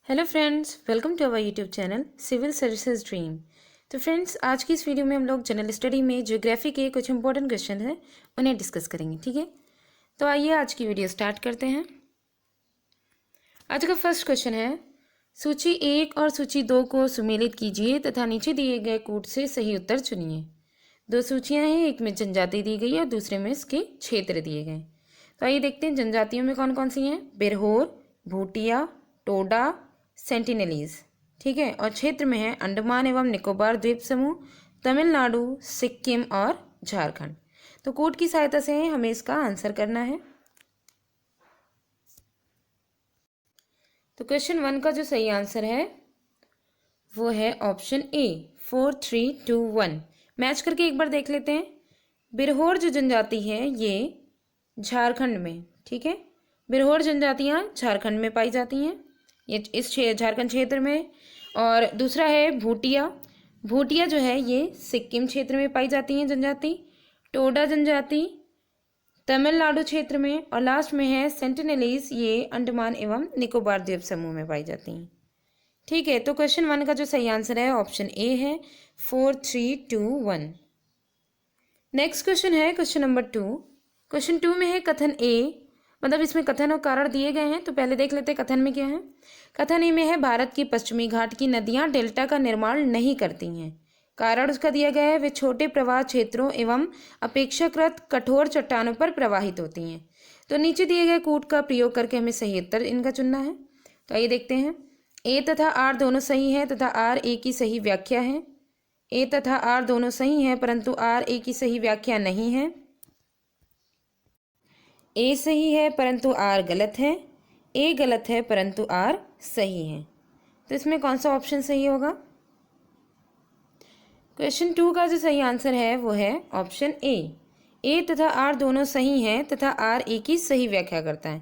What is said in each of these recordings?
Hello friends, welcome to our YouTube channel civil services dream. तो friends, आज की इस वीडियो में हम लोग जनरल स्टडी में ज्योग्राफी के कुछ इंपॉर्टेंट क्वेश्चन हैं उन्हें डिस्कस करेंगे। ठीक है, तो आइए आज की वीडियो स्टार्ट करते हैं। आज का फर्स्ट क्वेश्चन है, सूची 1 और सूची 2 को सुमेलित कीजिए तथा नीचे दिए गए कूट से सही उत्तर चुनिए। दो सूचियाँ हैं, एक में जनजाति दी गई है और दूसरे में इसके क्षेत्र दिए गए। तो आइए देखते हैं जनजातियों में कौन कौन सी हैं। बिरहोर, भूटिया, टोडा, सेंटिनलीज। ठीक है, और क्षेत्र में है अंडमान एवं निकोबार द्वीप समूह, तमिलनाडु, सिक्किम और झारखंड। तो कोड की सहायता से हमें इसका आंसर करना है। तो क्वेश्चन 1 का जो सही आंसर है वो है ऑप्शन ए 4, 3, 2, 1। मैच करके एक बार देख लेते हैं। बिरहोर जो जनजाति है ये झारखंड में, ठीक है, बिरहोर जनजातियाँ झारखंड में पाई जाती हैं, ये इस झारखंड क्षेत्र में। और दूसरा है भूटिया। भूटिया जो है ये सिक्किम क्षेत्र में पाई जाती हैं जनजाति। टोडा जनजाति तमिलनाडु क्षेत्र में। और लास्ट में है सेंटिनलीज, ये अंडमान एवं निकोबार द्वीप समूह में पाई जाती हैं। ठीक है, तो क्वेश्चन 1 का जो सही आंसर है ऑप्शन ए है 4, 3, 2, 1। नेक्स्ट क्वेश्चन है क्वेश्चन नंबर 2। क्वेश्चन 2 में है कथन ए, मतलब इसमें कथन और कारण दिए गए हैं। तो पहले देख लेते हैं कथन में क्या है। कथन ए में है भारत की पश्चिमी घाट की नदियां डेल्टा का निर्माण नहीं करती हैं। कारण उसका दिया गया है वे छोटे प्रवाह क्षेत्रों एवं अपेक्षाकृत कठोर चट्टानों पर प्रवाहित होती हैं। तो नीचे दिए गए कूट का प्रयोग करके हमें सही उत्तर इनका चुनना है। तो आइए देखते हैं। ए तथा आर दोनों सही है तथा आर ए की सही व्याख्या है। ए तथा आर दोनों सही है परंतु आर ए की सही व्याख्या नहीं है। ए सही है परंतु आर गलत है। ए गलत है परंतु आर सही है। तो इसमें कौन सा ऑप्शन सही होगा। क्वेश्चन 2 का जो सही आंसर है वो है ऑप्शन ए। ए तथा आर दोनों सही हैं तथा आर ए की सही व्याख्या करता है।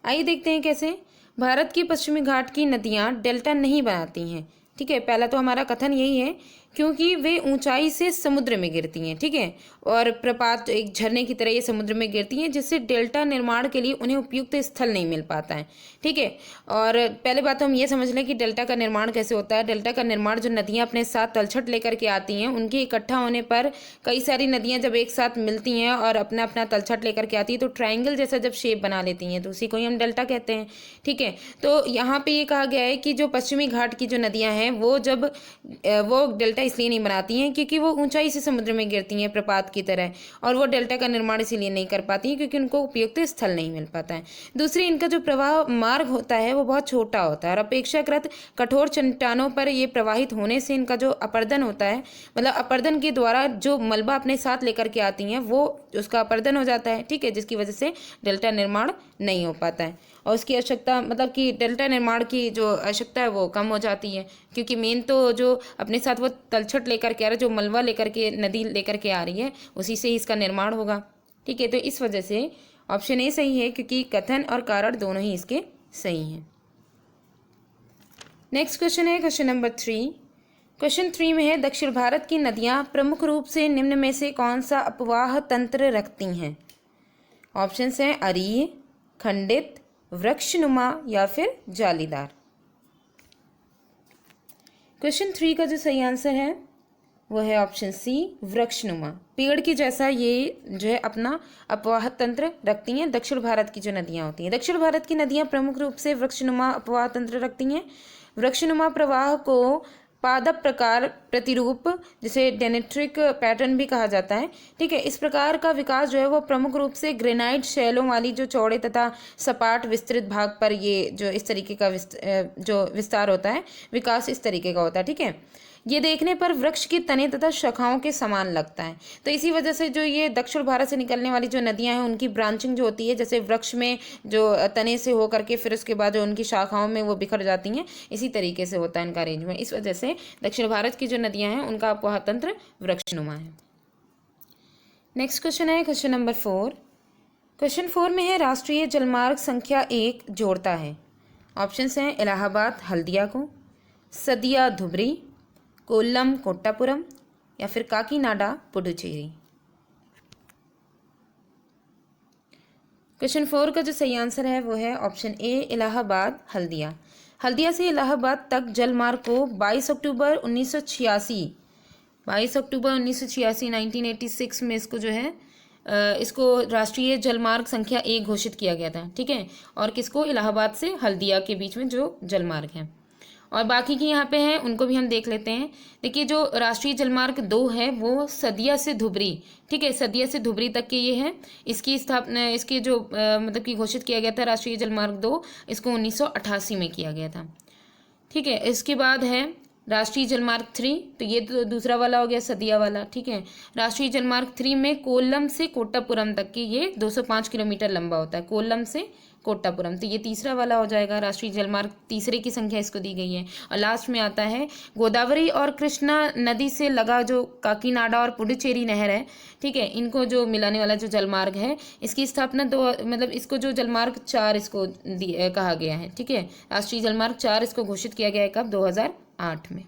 आइए देखते हैं कैसे। भारत की पश्चिमी घाट की नदियाँ डेल्टा नहीं बनाती हैं। ठीक है, पहला तो हमारा कथन यही है क्योंकि वे ऊंचाई से समुद्र में गिरती हैं। ठीक है, और प्रपात एक झरने की तरह ये समुद्र में गिरती हैं जिससे डेल्टा निर्माण के लिए उन्हें उपयुक्त स्थल नहीं मिल पाता है। ठीक है, और पहले बात तो हम ये समझ लें कि डेल्टा का निर्माण कैसे होता है। डेल्टा का निर्माण जो नदियाँ अपने साथ तलछट लेकर के आती हैं, उनके इकट्ठा होने पर कई सारी नदियाँ जब एक साथ मिलती हैं और अपना अपना तलछट लेकर के आती है तो ट्राइंगल जैसा जब शेप बना लेती हैं तो उसी को ही हम डेल्टा कहते हैं। ठीक है, तो यहाँ पे ये कहा गया है कि जो पश्चिमी घाट की जो नदियाँ हैं वो डेल्टा इसलिए नहीं बनाती हैं क्योंकि वो ऊंचाई से समुद्र में गिरती हैं प्रपात की तरह, और वो डेल्टा का निर्माण इसीलिए नहीं कर पाती हैं क्योंकि उनको उपयुक्त स्थल नहीं मिल पाता है। दूसरी, इनका जो प्रवाह मार्ग होता है वो बहुत छोटा होता है और अपेक्षाकृत कठोर चट्टानों पर ये प्रवाहित होने से इनका जो अपर्दन होता है, मतलब अपर्दन के द्वारा जो मलबा अपने साथ लेकर के आती हैं वो उसका अपर्दन हो जाता है। ठीक है, जिसकी वजह से डेल्टा निर्माण नहीं हो पाता है और उसकी आवश्यकता, मतलब कि डेल्टा निर्माण की जो आवश्यकता है वो कम हो जाती है क्योंकि मेन तो जो अपने साथ वो तलछट लेकर के आ रहा है, जो मलबा लेकर के नदी लेकर के आ रही है, उसी से ही इसका निर्माण होगा। ठीक है, तो इस वजह से ऑप्शन ए सही है क्योंकि कथन और कारण दोनों ही इसके सही हैं। नेक्स्ट क्वेश्चन है क्वेश्चन नंबर 3। क्वेश्चन 3 में है दक्षिण भारत की नदियाँ प्रमुख रूप से निम्न में से कौन सा अपवाह तंत्र रखती हैं। ऑप्शंस हैं अरीय, खंडित, वृक्षनुमा या फिर जालीदार। क्वेश्चन 3 का जो सही आंसर है वो है ऑप्शन सी वृक्षनुमा। पेड़ के जैसा ये जो है अपना अपवाह तंत्र रखती हैं दक्षिण भारत की जो नदियाँ होती हैं। दक्षिण भारत की नदियाँ प्रमुख रूप से वृक्षनुमा अपवाह तंत्र रखती हैं। वृक्षनुमा प्रवाह को पादप प्रकार प्रतिरूप, जिसे डेनेट्रिक पैटर्न भी कहा जाता है। ठीक है, इस प्रकार का विकास जो है वो प्रमुख रूप से ग्रेनाइट शैलों वाली जो चौड़े तथा सपाट विस्तृत भाग पर ये जो इस तरीके का जो विस्तार होता है, विकास इस तरीके का होता है। ठीक है, ये देखने पर वृक्ष की तने तथा शाखाओं के समान लगता है। तो इसी वजह से जो ये दक्षिण भारत से निकलने वाली जो नदियां हैं उनकी ब्रांचिंग जो होती है, जैसे वृक्ष में जो तने से होकर के फिर उसके बाद जो उनकी शाखाओं में वो बिखर जाती हैं, इसी तरीके से होता है इनका अरेंजमेंट। इस वजह से दक्षिण भारत की जो नदियां हैं उनका अपवाह तंत्र वृक्षनुमा है। नेक्स्ट क्वेश्चन है क्वेश्चन नंबर 4। क्वेश्चन 4 में है राष्ट्रीय जलमार्ग संख्या 1 जोड़ता है। ऑप्शंस हैं इलाहाबाद हल्दिया को, सदिया धुबरी, कोल्लम कोट्टापुरम या फिर काकीनाडा पुडुचेरी। क्वेश्चन 4 का जो सही आंसर है वो है ऑप्शन ए इलाहाबाद हल्दिया। हल्दिया से इलाहाबाद तक जलमार्ग को 22 अक्टूबर 1986 1986 में इसको जो है इसको राष्ट्रीय जलमार्ग संख्या 1 घोषित किया गया था, ठीक है। और किसको? इलाहाबाद से हल्दिया के बीच में जो जलमार्ग है। और बाकी की यहाँ पे हैं उनको भी हम देख लेते हैं। देखिए जो राष्ट्रीय जलमार्ग 2 है वो सदिया से धुबरी, ठीक है, सदिया से धुबरी तक के ये है। इसकी स्थापना, इसकी जो मतलब कि घोषित किया गया था राष्ट्रीय जलमार्ग 2, इसको 1988 में किया गया था, ठीक है। इसके बाद है राष्ट्रीय जलमार्ग 3, तो ये तो दूसरा वाला हो गया सदिया वाला, ठीक है। राष्ट्रीय जलमार्ग 3 में कोल्लम से कोट्टापुरम तक की ये 205 किलोमीटर लंबा होता है, कोल्लम से कोट्टापुरम, तो ये तीसरा वाला हो जाएगा। राष्ट्रीय जलमार्ग तीसरे की संख्या इसको दी गई है। और लास्ट में आता है गोदावरी और कृष्णा नदी से लगा जो काकीनाडा और पुडुचेरी नहर है, ठीक है, इनको जो मिलाने वाला जो जलमार्ग है, इसकी स्थापना मतलब इसको जो जलमार्ग 4 इसको कहा गया है, ठीक है। राष्ट्रीय जलमार्ग 4 इसको घोषित किया गया है कब? 2008 में।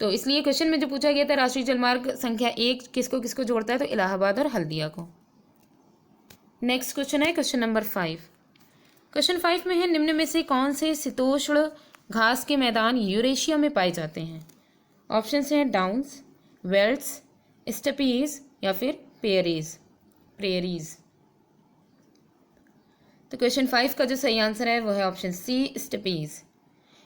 तो इसलिए क्वेश्चन में जो पूछा गया था राष्ट्रीय जलमार्ग संख्या 1 किसको किसको जोड़ता है, तो इलाहाबाद और हल्दिया को। नेक्स्ट क्वेश्चन है क्वेश्चन नंबर 5। क्वेश्चन 5 में है निम्न में से कौन से शीतोष्ण घास के मैदान यूरेशिया में पाए जाते हैं? ऑप्शन हैं डाउन्स, वेल्ट्स, स्टेपीज या फिर प्रेरीज। तो क्वेश्चन 5 का जो सही आंसर है वो है ऑप्शन सी, स्टेपीज।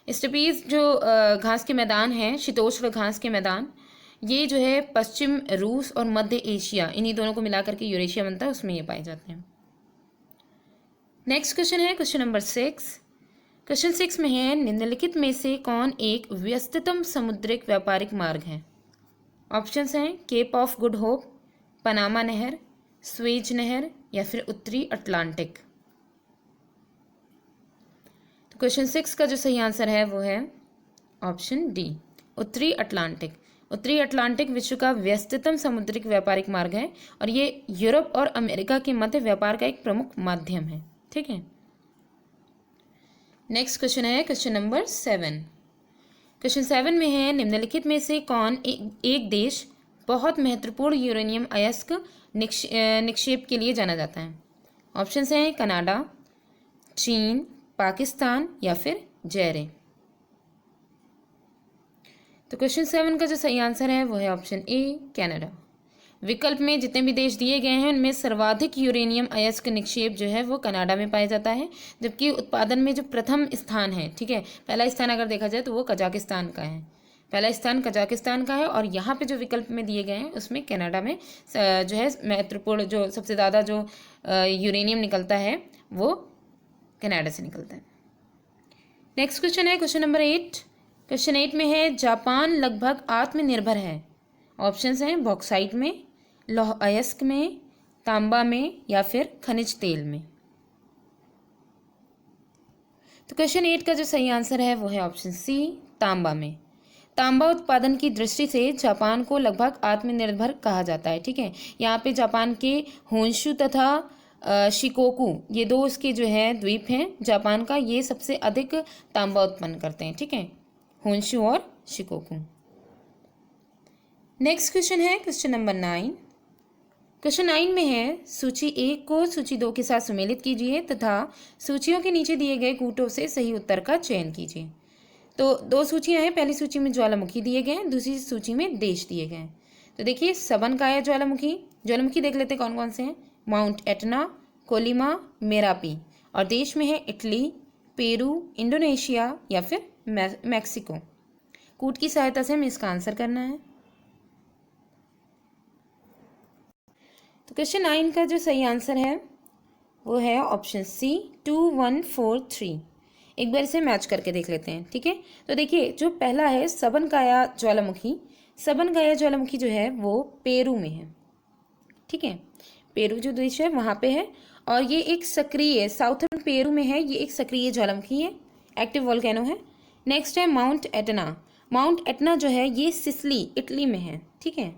स्टेपीज जो घास के मैदान हैं, शीतोष्ण घास के मैदान, ये जो है पश्चिम रूस और मध्य एशिया, इन्हीं दोनों को मिलाकर के यूरेशिया बनता है, उसमें ये पाए जाते हैं। नेक्स्ट क्वेश्चन है क्वेश्चन नंबर 6। क्वेश्चन 6 में है निम्नलिखित में से कौन एक व्यस्ततम समुद्रिक व्यापारिक मार्ग है? ऑप्शंस हैं Cape of Good Hope, Panama नहर, स्वेज नहर या फिर उत्तरी अटलांटिक। तो क्वेश्चन 6 का जो सही आंसर है वो है ऑप्शन डी, उत्तरी अटलांटिक। उत्तरी अटलांटिक विश्व का व्यस्ततम समुद्रिक व्यापारिक मार्ग है और ये यूरोप और अमेरिका के मध्य व्यापार का एक प्रमुख माध्यम है, ठीक है। नेक्स्ट क्वेश्चन है क्वेश्चन नंबर 7। क्वेश्चन 7 में है निम्नलिखित में से कौन एक देश बहुत महत्वपूर्ण यूरेनियम अयस्क निक्षेप के लिए जाना जाता है? ऑप्शंस हैं कनाडा, चीन, पाकिस्तान या फिर जैरे। तो क्वेश्चन 7 का जो सही आंसर है वो है ऑप्शन ए, कनाडा। विकल्प में जितने भी देश दिए गए हैं उनमें सर्वाधिक यूरेनियम अयस्क निक्षेप जो है वो कनाडा में पाया जाता है, जबकि उत्पादन में जो प्रथम स्थान है, ठीक है, पहला स्थान अगर देखा जाए तो वो कजाकिस्तान का है, पहला स्थान कजाकिस्तान का है। और यहाँ पे जो विकल्प में दिए गए हैं उसमें कनाडा में जो है महत्वपूर्ण, जो सबसे ज़्यादा जो यूरेनियम निकलता है वो कनाडा से निकलता है। नेक्स्ट क्वेश्चन है क्वेश्चन नंबर 8। क्वेश्चन 8 में है जापान लगभग आत्मनिर्भर है। ऑप्शंस हैं बॉक्साइट में, लौह अयस्क में, तांबा में या फिर खनिज तेल में। तो क्वेश्चन 8 का जो सही आंसर है वो है ऑप्शन सी, तांबा में। तांबा उत्पादन की दृष्टि से जापान को लगभग आत्मनिर्भर कहा जाता है, ठीक है। यहाँ पे जापान के होन्शु तथा शिकोकू, ये दो इसके जो है द्वीप हैं जापान का, ये सबसे अधिक तांबा उत्पन्न करते हैं, ठीक है, होन्शु और शिकोकू। नेक्स्ट क्वेश्चन है क्वेश्चन नंबर 9। क्वेश्चन 9 में है सूची 1 को सूची 2 के साथ सुमेलित कीजिए तथा सूचियों के नीचे दिए गए कूटों से सही उत्तर का चयन कीजिए। तो दो सूचियां हैं, पहली सूची में ज्वालामुखी दिए गए हैं, दूसरी सूची में देश दिए गए हैं। तो देखिए सबनकाया ज्वालामुखी देख लेते हैं कौन कौन से हैं। Mount Etna, Colima, Merapi. और देश में है इटली, पेरू, इंडोनेशिया या फिर मैक्सिको। कूट की सहायता से हमें इसका आंसर करना है। तो क्वेश्चन 9 का जो सही आंसर है वो है ऑप्शन सी, 2, 1, 4, 3। एक बार इसे मैच करके देख लेते हैं, ठीक है। तो देखिए जो पहला है सबनकाया ज्वालामुखी जो है वो पेरू में है, ठीक है, पेरू जो देश है वहाँ पे है। और ये एक सक्रिय, साउथर्न पेरू में है, ये एक सक्रिय ज्वालामुखी है, एक्टिव वोल्केनो है। नेक्स्ट है माउंट एटना जो है ये सिसिली, इटली में है, ठीक है,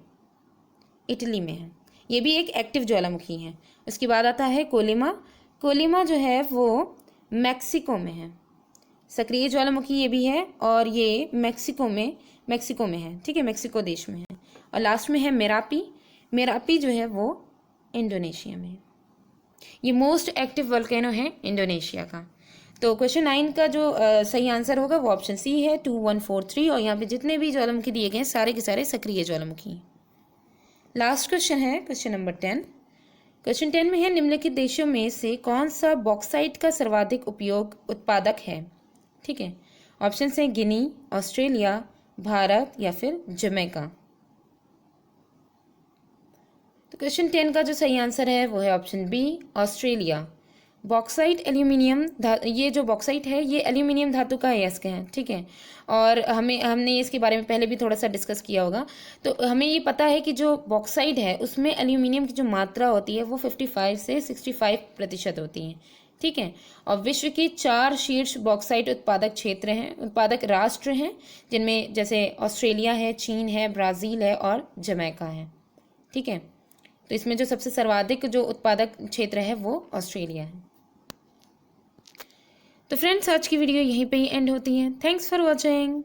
इटली में है, ये भी एक एक्टिव ज्वालामुखी है। उसके बाद आता है कोलिमा जो है वो मैक्सिको में है, सक्रिय ज्वालामुखी ये भी है और ये मैक्सिको में है, ठीक है, मैक्सिको देश में है। और लास्ट में है मेरापी जो है वो इंडोनेशिया में है। ये मोस्ट एक्टिव वोल्केनो है इंडोनेशिया का। तो क्वेश्चन 9 का जो सही आंसर होगा वो ऑप्शन सी है 2143। और यहाँ पे जितने भी ज्वालामुखी दिए गए हैं सारे के सारे सक्रिय ज्वालामुखी। लास्ट क्वेश्चन है क्वेश्चन नंबर 10। क्वेश्चन 10 में है निम्नलिखित देशों में से कौन सा बॉक्साइट का सर्वाधिक उपयोग उत्पादक है। ठीक है, ऑप्शन है गिनी, ऑस्ट्रेलिया, भारत या फिर जमैका। तो क्वेश्चन 10 का जो सही आंसर है वो है option B, Australia. Bauxite aluminium ये जो बॉक्साइट है ये एल्यूमिनियम धातु का अयस्क है। ठीक है, और हमने इसके बारे में पहले भी थोड़ा सा डिस्कस किया होगा। तो हमें ये पता है कि जो बॉक्साइट है उसमें एल्यूमिनियम की जो मात्रा होती है वो 55 से 65% होती है। ठीक है, और विश्व की 4 शीर्ष बॉक्साइट उत्पादक राष्ट्र हैं, जिनमें जैसे ऑस्ट्रेलिया है, चीन है, ब्राज़ील है और जमैका है। ठीक है, तो इसमें जो सबसे सर्वाधिक जो उत्पादक क्षेत्र है वो ऑस्ट्रेलिया है। तो फ्रेंड्स, आज की वीडियो यहीं पे ही एंड होती है। Thanks for watching.